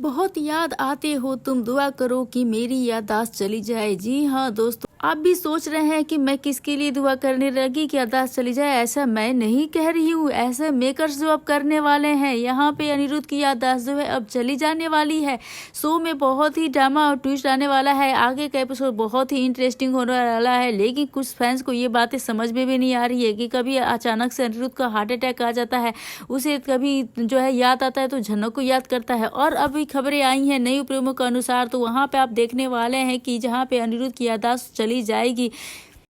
बहुत याद आते हो तुम, दुआ करो कि मेरी याददाश्त चली जाए। जी हाँ दोस्तों, आप भी सोच रहे हैं कि मैं किसके लिए दुआ करने लगी कि याददाश्त चली जाए। ऐसा मैं नहीं कह रही हूँ, ऐसा मेकर्स जो अब करने वाले हैं। यहाँ पे अनिरुद्ध की याददाश्त जो है अब चली जाने वाली है। शो में बहुत ही ड्रामा और ट्विस्ट आने वाला है। आगे का एपिसोड बहुत ही इंटरेस्टिंग होने वाला है, लेकिन कुछ फैंस को ये बातें समझ में भी नहीं आ रही है कि कभी अचानक से अनिरुद्ध का हार्ट अटैक आ जाता है, उसे कभी जो है याद आता है तो झनक को याद करता है। और अभी खबरें आई हैं नई प्रेमियों के अनुसार, तो वहाँ पे आप देखने वाले हैं कि जहाँ पे अनिरुद्ध की याददाश्त चली जाएगी।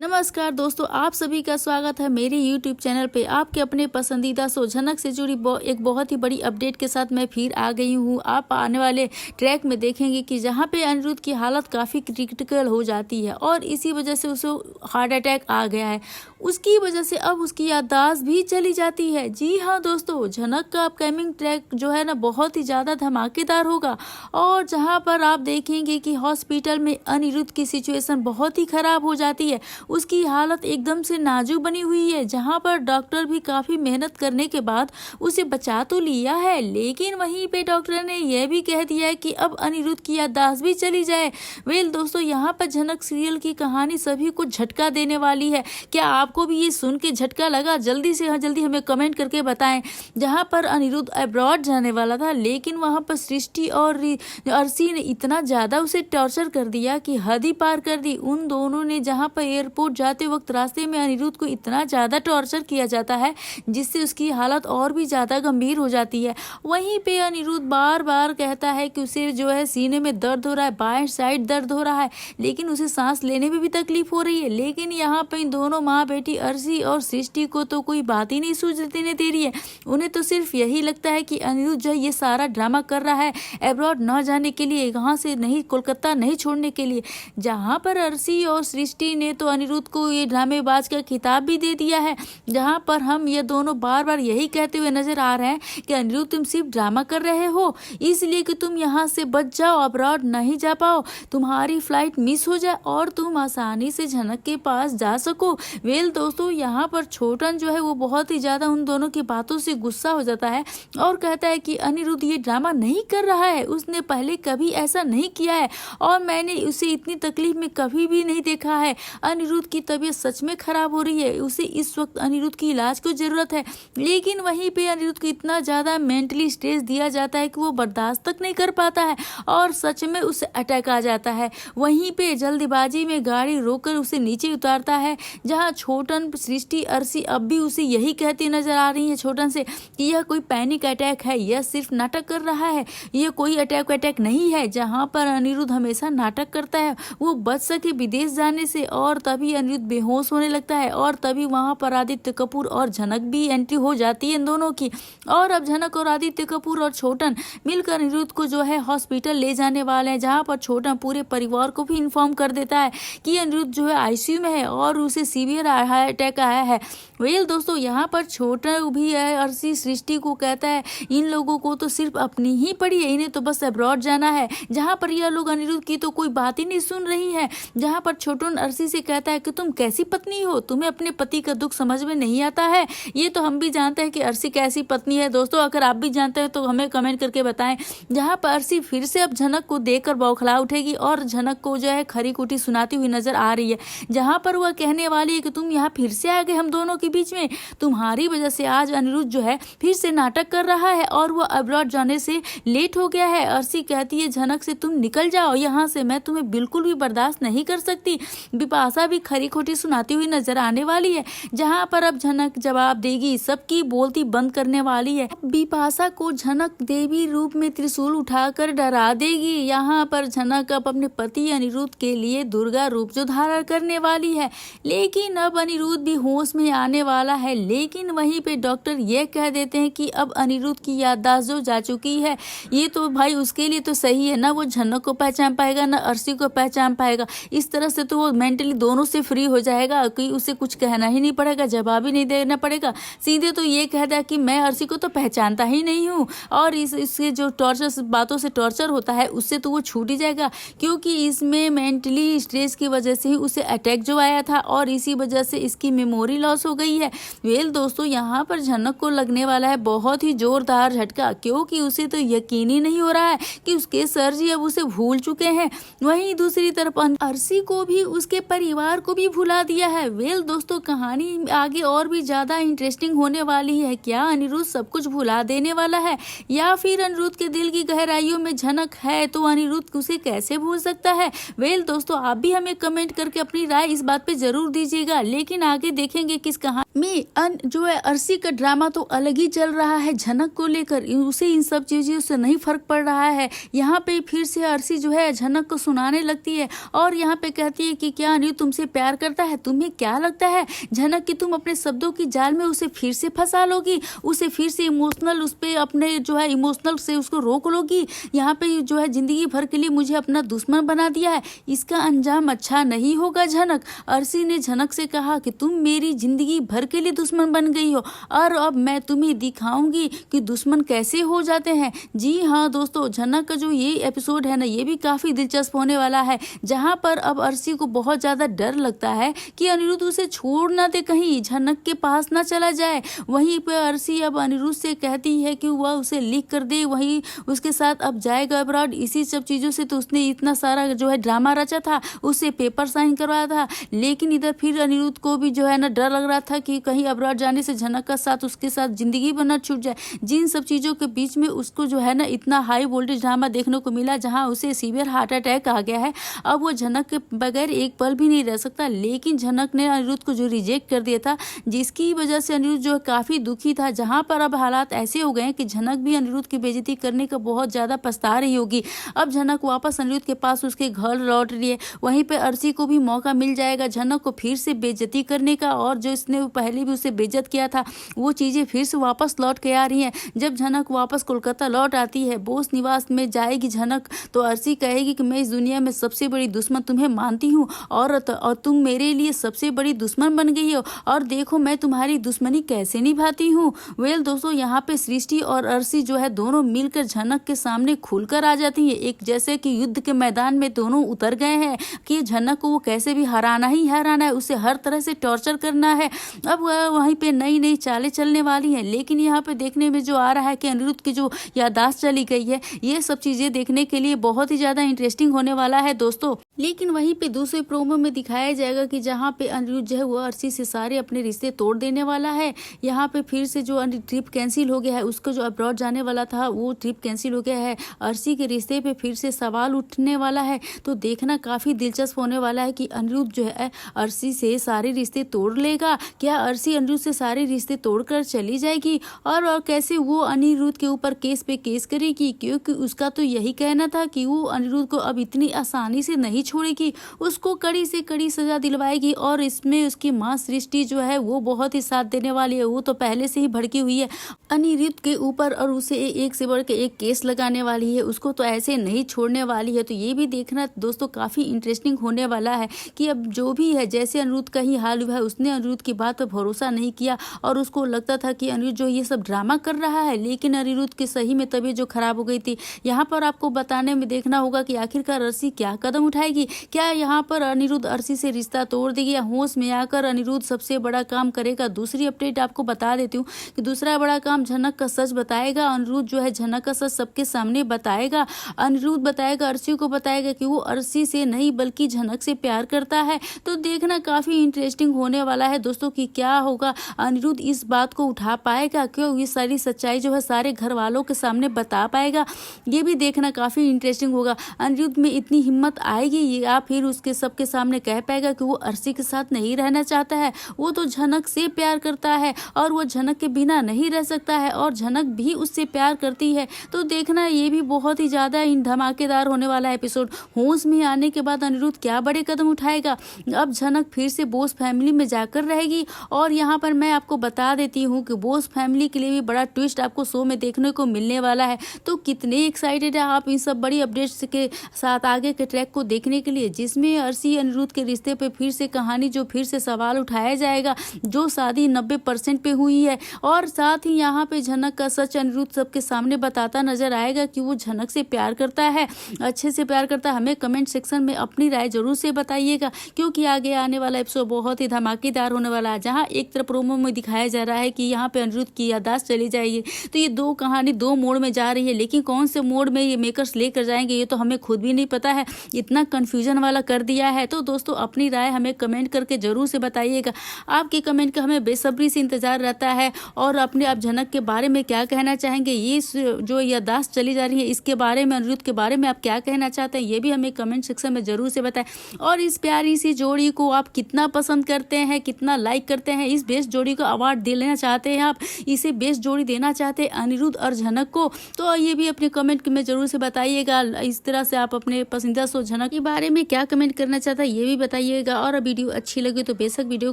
नमस्कार दोस्तों, आप सभी का स्वागत है मेरे YouTube चैनल पे। आपके अपने पसंदीदा शो झनक से जुड़ी एक बहुत ही बड़ी अपडेट के साथ मैं फिर आ गई हूँ। आप आने वाले ट्रैक में देखेंगे कि जहाँ पे अनिरुद्ध की हालत काफ़ी क्रिटिकल हो जाती है और इसी वजह से उसे हार्ट अटैक आ गया है। उसकी वजह से अब उसकी याददाश्त भी चली जाती है। जी हाँ दोस्तों, झनक का अपकमिंग ट्रैक जो है ना बहुत ही ज़्यादा धमाकेदार होगा और जहाँ पर आप देखेंगे कि हॉस्पिटल में अनिरुद्ध की सिचुएशन बहुत ही ख़राब हो जाती है। उसकी हालत एकदम से नाजुक बनी हुई है, जहां पर डॉक्टर भी काफ़ी मेहनत करने के बाद उसे बचा तो लिया है, लेकिन वहीं पे डॉक्टर ने यह भी कह दिया है कि अब अनिरुद्ध की याददाश्त भी चली जाए। वेल दोस्तों, यहाँ पर झनक सीरियल की कहानी सभी को झटका देने वाली है। क्या आपको भी ये सुन के झटका लगा? जल्दी से जल्दी हमें कमेंट करके बताएं। जहाँ पर अनिरुद्ध अब्रॉड जाने वाला था, लेकिन वहाँ पर सृष्टि और अर्शी ने इतना ज़्यादा उसे टॉर्चर कर दिया कि हद ही पार कर दी। उन दोनों ने जहाँ पर एयरपोर्ट जाते वक्त रास्ते में अनिरुद्ध को इतना ज़्यादा टॉर्चर किया जाता है जिससे उसकी हालत और भी ज़्यादा गंभीर हो जाती है। वहीं पे अनिरुद्ध बार बार कहता है कि उसे जो है सीने में दर्द हो रहा है, बाएं साइड दर्द हो रहा है, लेकिन उसे सांस लेने में भी तकलीफ हो रही है। लेकिन यहाँ पे इन दोनों माँ बेटी अर्शी और सृष्टि को तो कोई बात ही नहीं सूझने दे रही है। उन्हें तो सिर्फ यही लगता है कि अनिरुद्ध जो ये सारा ड्रामा कर रहा है अब्रॉड न जाने के लिए, यहाँ से नहीं, कोलकाता नहीं छोड़ने के लिए। जहाँ पर अर्शी और सृष्टि ने तो अनिरुद्ध को ये ड्रामेबाज का खिताब भी दे दिया है, जहां पर हम ये दोनों बार बार यही कहते हुए नजर आ रहे हैं कि अनिरुद्ध तुम सिर्फ ड्रामा कर रहे हो इसलिए कि तुम यहाँ से बच जाओ, अब्रॉड नहीं जा पाओ, तुम्हारी फ्लाइट मिस हो जाए और तुम आसानी से झनक के पास जा सको। वेल दोस्तों, यहाँ पर छोटन जो है वो बहुत ही ज्यादा उन दोनों की बातों से गुस्सा हो जाता है और कहता है कि अनिरुद्ध ये ड्रामा नहीं कर रहा है, उसने पहले कभी ऐसा नहीं किया है और मैंने उसे इतनी तकलीफ में कभी भी नहीं देखा है। अनिरुद्ध की तबीयत सच में खराब हो रही है, उसे इस वक्त अनिरुद्ध की इलाज की जरूरत है। लेकिन वहीं पे अनिरुद्ध को इतना ज्यादा मेंटली स्ट्रेस दिया जाता है कि वो बर्दाश्त तक नहीं कर पाता है और सच में उसे अटैक आ जाता है। वहीं पे जल्दबाजी में गाड़ी रोककर उसे नीचे उतारता है, जहां छोटन, सृष्टि, अर्शी अब भी उसे यही कहती नजर आ रही है छोटन से कि यह कोई पैनिक अटैक है, यह सिर्फ नाटक कर रहा है, यह कोई अटैक नहीं है। जहां पर अनिरुद्ध हमेशा नाटक करता है वो बच सके विदेश जाने से, और तभी अनिरुद्ध बेहोश होने लगता है और तभी वहां पर आदित्य कपूर और झनक भी एंट्री हो जाती है इन दोनों की। और अब झनक और आदित्य कपूर और छोटन मिलकर अनिरुद्ध को जो है हॉस्पिटल ले जाने वाले हैं, जहां पर छोटन पूरे परिवार को भी इन्फॉर्म कर देता है कि अनिरुद्ध जो है आईसीयू में है और उसे सीवियर हार्ट अटैक आया है। वेल दोस्तों, यहाँ पर छोटा भी है, अर्शी सृष्टि को कहता है इन लोगों को तो सिर्फ अपनी ही पड़ी है, इन्हें तो बस अब्रॉड जाना है। जहाँ पर यह लोग अनिरुद्ध की तो कोई बात ही नहीं सुन रही है। जहाँ पर छोटन अर्शी से कहता है कि तुम कैसी पत्नी हो, तुम्हें अपने पति का दुख समझ में नहीं आता है। ये तो हम भी जानते हैं कि अर्शी कैसी पत्नी है। दोस्तों, अगर आप भी जानते हैं तो हमें कमेंट करके बताएं। जहाँ पर अर्शी फिर से अब झनक को देखकर बौखला उठेगी और झनक को जो है खरी कुटी सुनाती हुई नजर आ रही है, जहाँ पर वह कहने वाली है कि तुम यहाँ फिर से आ गए हम दोनों के बीच में, तुम्हारी वजह से आज अनिरुद्ध जो है फिर से नाटक कर रहा है और वह अब्रॉड जाने से लेट हो गया है। अर्शी कहती है झनक से तुम निकल जाओ यहाँ से, मैं तुम्हें बिल्कुल भी बर्दाश्त नहीं कर सकती। बिपाशा भी खरी खोटी सुनाती हुई नजर आने वाली है, जहां पर अब झनक जवाब देगी, सबकी बोलती बंद करने वाली है। बिपाशा को झनक देवी रूप में त्रिशूल उठाकर डरा देगी। यहाँ पर झनक अब अपने पति अनिरुद्ध के लिए दुर्गा रूप जो धारण करने वाली है, लेकिन अब अनिरुद्ध भी होश में आने वाला है। लेकिन वहीं पे डॉक्टर ये कह देते हैं कि अब अनिरुद्ध की याददाश्त जो जा चुकी है, ये तो भाई उसके लिए तो सही है ना, वो झनक को पहचान पाएगा ना अर्शी को पहचान पाएगा। इस तरह से तो वो मेंटली दोनों उससे फ्री हो जाएगा कि उसे कुछ कहना ही नहीं पड़ेगा, जवाब ही नहीं देना पड़ेगा। सीधे तो ये कह दिया कि मैं अर्शी को तो पहचानता ही नहीं हूँ, और इसके जो टॉर्चर बातों से टॉर्चर होता है उससे तो वो छूट ही जाएगा, क्योंकि इसमें मेंटली स्ट्रेस की वजह से ही उसे अटैक जो आया था और इसी वजह से इसकी मेमोरी लॉस हो गई है। वेल दोस्तों, यहाँ पर झनक को लगने वाला है बहुत ही जोरदार झटका, क्योंकि उसे तो यकीन ही नहीं हो रहा है कि उसके सर जी अब उसे भूल चुके हैं। वहीं दूसरी तरफ अर्शी को भी उसके परिवार को भी भुला दिया है। वेल दोस्तों, कहानी आगे और भी ज्यादा इंटरेस्टिंग होने वाली है। क्या अनिरुद्ध सब कुछ भुला देने वाला है, या फिर अनिरुद्ध के दिल की गहराइयों में झनक है तो अनिरुद्ध उसे कैसे भूल सकता है? वेल दोस्तों, आप भी हमें कमेंट करके अपनी राय इस बात पे जरूर दीजिएगा। लेकिन आगे देखेंगे किस कहानी में जो है अर्शी का ड्रामा तो अलग ही चल रहा है झनक को लेकर, उसे इन सब चीजों से नहीं फर्क पड़ रहा है। यहाँ पे फिर से अर्शी जो है झनक को सुनाने लगती है और यहाँ पे कहती है कि क्या अनिरुद्ध तुमसे प्यार करता है? तुम्हें क्या लगता है झनक कि तुम अपने शब्दों की जाल में उसे फिर से फंसा लोगी, उसे फिर से इमोशनल उस पे अपने जो है इमोशनल से उसको रोक लोगी? यहाँ पे जो है जिंदगी भर के लिए मुझे अपना दुश्मन बना दिया है, इसका अंजाम अच्छा नहीं होगा झनक। अर्शी ने झनक से कहा कि तुम मेरी जिंदगी भर के लिए दुश्मन बन गई हो और अब मैं तुम्हें दिखाऊंगी कि दुश्मन कैसे हो जाते हैं। जी हाँ दोस्तों, झनक का जो ये एपिसोड है ना, ये भी काफी दिलचस्प होने वाला है, जहाँ पर अब अर्शी को बहुत ज्यादा डर लगता है कि अनिरुद्ध उसे छोड़ ना दे, कहीं झनक के पास ना चला जाए। वहीं पर अर्शी अब अनिरुद्ध से कहती है कि वह उसे लिख कर दे, वहीं उसके साथ अब जाएगा अब्रॉड। इसी सब चीजों से तो उसने इतना सारा जो है ड्रामा रचा था, उससे पेपर साइन करवाया था। लेकिन इधर फिर अनिरुद्ध को भी जो है ना डर लग रहा था कि कहीं अब्रॉड जाने से झनक का साथ उसके साथ जिंदगी बना छूट जाए। जिन सब चीजों के बीच में उसको जो है ना इतना हाई वोल्टेज ड्रामा देखने को मिला, जहां उसे सीवियर हार्ट अटैक आ गया है। अब वो झनक के बगैर एक पल भी नहीं रह सकता। लेकिन झनक ने अनिरुद्ध को जो रिजेक्ट कर दिया था, जिसकी वजह से अनिरुद्ध जो काफी दुखी था, जहां पर अब हालात ऐसे हो गए कि झनक भी अनिरुद्ध की बेइज्जती करने का बहुत ज्यादा पछता रही होगी। अब झनक वापस अनिरुद्ध के पास उसके घर लौट रही है। वहीं पे अर्शी को भी मौका मिल जाएगा झनक को फिर से बेइज्जती करने का, और जो इसने पहले भी उसे बेइज्जत किया था वो चीजें फिर से वापस लौट के आ रही हैं। जब झनक वापस कोलकाता लौट आती है, बोस निवास में जाएगी झनक, तो अर्शी कहेगी कि मैं इस दुनिया में सबसे बड़ी दुश्मन तुम्हें मानती हूँ और तुम मेरे लिए सबसे बड़ी दुश्मन बन गई हो, और देखो मैं तुम्हारी दुश्मनी कैसे निभाती हूँ। वेल दोस्तों, यहाँ पे सृष्टि और अर्शी जो है दोनों मिलकर झनक के सामने खुलकर आ जाती है। एक जैसे कि युद्ध के मैदान में दोनों उतर गए हैं कि झनक को वो कैसे भी हराना ही हराना है, उसे हर तरह से टॉर्चर करना है। अब वहीं पे नई नई चालें चलने वाली हैं। लेकिन यहाँ पे देखने में जो आ रहा है कि अनिरुद्ध की जो याददाश्त चली गई है, ये सब चीजें देखने के लिए बहुत ही ज्यादा इंटरेस्टिंग होने वाला है दोस्तों। लेकिन वहीं पे दूसरे प्रोमो में दिखाया जाएगा कि जहाँ पे अनिरुद्ध जो है वो अर्शी से सारे अपने रिश्ते तोड़ देने वाला है। यहाँ पे फिर से जो ट्रिप कैंसिल हो गया है, उसको जो अब्रॉड जाने वाला था वो ट्रिप कैंसिल हो गया है। अर्शी के रिश्ते पे फिर से सवाल उठने वाला है, तो देखना काफी दिलचस्प होने वाला है कि अनिरुद्ध जो है अर्शी से सारे रिश्ते तोड़ लेगा। क्या अर्शी अनिरुद्ध से सारे रिश्ते तोड़कर चली जाएगी, और कैसे वो अनिरुद्ध के ऊपर केस पे केस करेगी, क्योंकि उसका तो यही कहना था कि वो अनिरुद्ध को अब इतनी आसानी से नहीं छोड़ेगी, उसको कड़ी से कड़ी सजा दिलवाएगी। और इसमें उसकी माँ सृष्टि जो है वो बहुत ही साथ देने वाली है, वो तो पहले से ही भड़की हुई है अनिरुद्ध के ऊपर और उसे एक से बढ़ के एक केस लगाने वाली है, उसको तो ऐसे नहीं छोड़ने वाली है। तो ये भी देखना दोस्तों काफी इंटरेस्टिंग होने वाला है कि अब जो भी है, जैसे अनिरुद्ध का ही हाल हुआ है, उसने अनिरुद्ध की बात पर भरोसा नहीं किया और उसको लगता था कि अनिरुद्ध जो ये सब ड्रामा कर रहा है, लेकिन अनिरुद्ध की सही में तबीयत जो खराब हो गई थी। यहाँ पर आपको बताने में देखना होगा कि आखिरकार अर्शी क्या कदम उठाएगी। क्या यहाँ पर अनिरुद्ध अर्शी से रिश्ता तोड़ देगी या होश में आकर अनिरुद्ध सबसे बड़ा काम करेगा। दूसरी अपडेट आपको बता देती हूँ कि दूसरा बड़ा काम झनक का सच बताएगा। अनिरुद्ध जो है झनक का सच सबके सामने बताएगा। अनिरुद्ध बताएगा, अर्शी को बताएगा कि वो अर्शी से नहीं बल्कि झनक से प्यार करता है। तो देखना काफी इंटरेस्टिंग होने वाला है दोस्तों कि क्या होगा, अनिरुद्ध इस बात को उठा पाएगा, क्यों ये सारी सच्चाई जो है सारे घर वालों के सामने बता पाएगा। ये भी देखना काफी इंटरेस्टिंग होगा। अनिरुद्ध में इतनी हिम्मत आएगी या फिर उसके सबके सामने कह पाएगा कि वो अर्शी के साथ नहीं रहना चाहता है, वो तो झनक से प्यार करता है और वो झनक के बिना नहीं रह सकता है और झनक भी उससे प्यार करती है। तो देखना ये भी बहुत ही ज्यादा धमाकेदार होने वाला एपिसोड। होश में आने के बाद अनिरुद्ध क्या बड़े कदम उठाएगा। अब झनक फिर से बोस फैमिली में जाकर रहेगी और यहाँ पर मैं आपको बता देती हूँ कि बोस फैमिली के लिए भी बड़ा ट्विस्ट आपको शो में देखने को मिलने वाला है। तो कितने एक्साइटेड है आप इन सब बड़ी अपडेट्स के साथ आगे के ट्रैक को देखने देने के लिए, जिसमें अर्शी अनिरुद्ध के रिश्ते पे फिर से कहानी जो फिर से सवाल उठाया जाएगा, जो शादी 90% पे हुई है। और साथ ही यहाँ पे झनक का सच अनिरुद्ध सबके सामने बताता नजर आएगा कि वो झनक से प्यार करता है, अच्छे से प्यार करता है। हमें कमेंट सेक्शन में अपनी राय जरूर से बताइएगा, क्योंकि आगे आने वाला एपिसोड बहुत ही धमाकेदार होने वाला है, जहाँ एक तरफ प्रोमो में दिखाया जा रहा है कि यहाँ पे अनिरुद्ध की याददाश्त चली जाएगी। तो ये दो कहानी दो मोड़ में जा रही है, लेकिन कौन से मोड़ में ये मेकर्स लेकर जाएंगे ये तो हमें खुद भी नहीं पता है, इतना कंफ्यूजन वाला कर दिया है। तो दोस्तों अपनी राय हमें कमेंट करके जरूर से बताइएगा, आपके कमेंट का हमें बेसब्री से इंतजार रहता है। और अपने आप झनक के बारे में क्या कहना चाहेंगे, ये जो याददाश्त चली जा रही है इसके बारे में, अनिरुद्ध के बारे में आप क्या कहना चाहते हैं, ये भी हमें कमेंट सेक्शन में जरूर से बताएं। और इस प्यारी सी जोड़ी को आप कितना पसंद करते हैं, कितना लाइक करते हैं, इस बेस्ट जोड़ी को अवार्ड देना चाहते हैं, आप इसे बेस्ट जोड़ी देना चाहते हैं अनिरुद्ध और झनक को, तो ये भी अपने कमेंट में जरूर से बताइएगा। इस तरह से आप अपने पसंदीदा शो झनक के बारे में क्या कमेंट करना चाहता है ये भी बताइएगा। और वीडियो अच्छी लगे तो बेशक वीडियो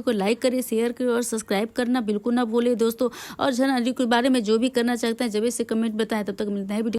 को लाइक करें, शेयर करें और सब्सक्राइब करना बिल्कुल ना भूले दोस्तों। और झनक के बारे में जो भी करना चाहते हैं जब से कमेंट बताएं, तब तक मिलता है वीडियो।